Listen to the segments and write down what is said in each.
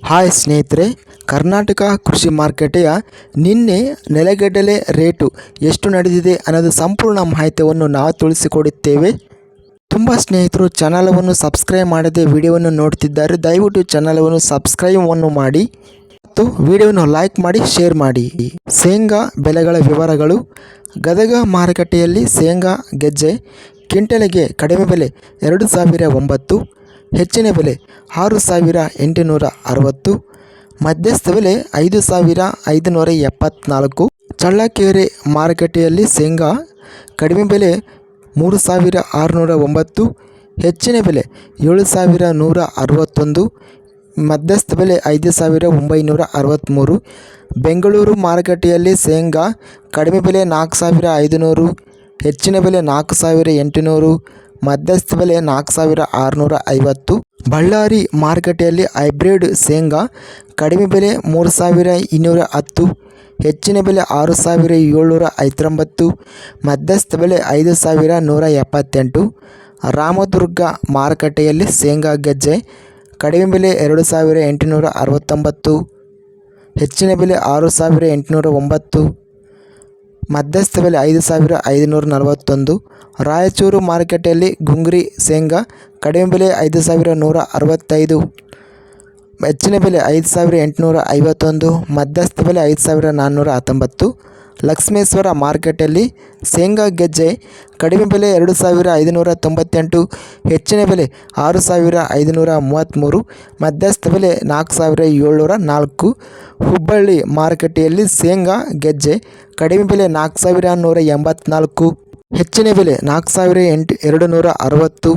Hi ಸ್ನೇಹಿತರೆ, ಕರ್ನಾಟಕ ಕೃಷಿ ಮಾರುಕಟ್ಟೆಯ ನಿನ್ನೆ ನೆಲಗಡಲೆ ರೇಟು ಎಷ್ಟು ನಡೆದಿದೆ ಅನ್ನೋದು ಸಂಪೂರ್ಣ ಮಾಹಿತಿಯನ್ನು ನಾವು ತಿಳಿಸಿಕೊಡುತ್ತೇವೆ. ತುಂಬ ಸ್ನೇಹಿತರು ಚಾನಲವನ್ನು ಸಬ್ಸ್ಕ್ರೈಬ್ ಮಾಡದೆ ವಿಡಿಯೋವನ್ನು ನೋಡ್ತಿದ್ದಾರೆ. ದಯವಿಟ್ಟು ಚಾನಲವನ್ನು ಸಬ್ಸ್ಕ್ರೈಬನ್ನು ಮಾಡಿ ಮತ್ತು ವಿಡಿಯೋವನ್ನು ಲೈಕ್ ಮಾಡಿ ಶೇರ್ ಮಾಡಿ. ಶೇಂಗಾ ಬೆಲೆಗಳ ವಿವರಗಳು. ಗದಗ ಮಾರುಕಟ್ಟೆಯಲ್ಲಿ ಶೇಂಗಾ ಗೆಜ್ಜೆ ಕ್ವಿಂಟಲಿಗೆ ಕಡಿಮೆ ಬೆಲೆ 2009, ಹೆಚ್ಚಿನ ಬೆಲೆ 6,860, ಮಧ್ಯಸ್ಥ ಬೆಲೆ 5,574. ಚಳ್ಳಕೆರೆ ಮಾರುಕಟ್ಟೆಯಲ್ಲಿ ಶೇಂಗಾ ಕಡಿಮೆ ಬೆಲೆ 3,609, ಹೆಚ್ಚಿನ ಬೆಲೆ 7,161, ಮಧ್ಯಸ್ಥ ಬೆಲೆ 5,963. ಬೆಂಗಳೂರು ಮಾರುಕಟ್ಟೆಯಲ್ಲಿ ಶೇಂಗಾ ಕಡಿಮೆ ಬೆಲೆ 4,500, ಹೆಚ್ಚಿನ ಬೆಲೆ 4,800, ಮಧ್ಯಸ್ಥ ಬೆಲೆ 4,650. ಬಳ್ಳಾರಿ ಮಾರುಕಟ್ಟೆಯಲ್ಲಿ ಹೈಬ್ರಿಡ್ ಶೇಂಗಾ ಕಡಿಮೆ ಬೆಲೆ 3,210, ಹೆಚ್ಚಿನ ಬೆಲೆ 6,719, ಮಧ್ಯಸ್ಥ ಬೆಲೆ 5,178. ರಾಮದುರ್ಗ ಮಾರುಕಟ್ಟೆಯಲ್ಲಿ ಶೇಂಗಾ ಗೆಜ್ಜೆ ಕಡಿಮೆ ಬೆಲೆ 2,869, ಹೆಚ್ಚಿನ ಬೆಲೆ 6,809, ಮಧ್ಯಸ್ಥ ಬೆಲೆ 5,541. ರಾಯಚೂರು ಮಾರುಕಟ್ಟೆಯಲ್ಲಿ ಗುಂಗ್ರಿ ಶೇಂಗಾ ಕಡಿಮೆ ಬೆಲೆ 5,165, ಹೆಚ್ಚಿನ ಬೆಲೆ 5,851, ಮಧ್ಯಸ್ಥ ಬೆಲೆ 5,419. ಲಕ್ಷ್ಮೇಶ್ವರ ಮಾರುಕಟ್ಟೆಯಲ್ಲಿ ಶೇಂಗಾ ಗೆಜ್ಜೆ ಕಡಿಮೆ ಬೆಲೆ 2,598, ಹೆಚ್ಚಿನ ಬೆಲೆ 6,533, ಮಧ್ಯಸ್ಥ ಬೆಲೆ 4,704. ಹುಬ್ಬಳ್ಳಿ ಮಾರುಕಟ್ಟೆಯಲ್ಲಿ ಶೇಂಗಾ ಗೆಜ್ಜೆ ಕಡಿಮೆ ಬೆಲೆ 4,184, ಹೆಚ್ಚಿನ ಬೆಲೆ 4,260,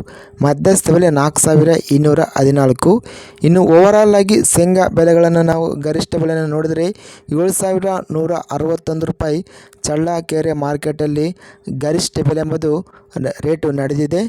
ಮಧ್ಯಸ್ಥ ಬೆಲೆ 4,214. ಇನ್ನು ಓವರಾಲ್ ಆಗಿ ಶೇಂಗಾ ಬೆಲೆಗಳನ್ನು ನಾವು ಗರಿಷ್ಠ ಬೆಲೆಯನ್ನು ನೋಡಿದರೆ 7,161 ರೂಪಾಯಿ ಚಳ್ಳಕೆರೆ ಮಾರ್ಕೆಟಲ್ಲಿ ಗರಿಷ್ಠ ಬೆಲೆ ಎಂಬುದು ರೇಟು ನಡೆದಿದೆ.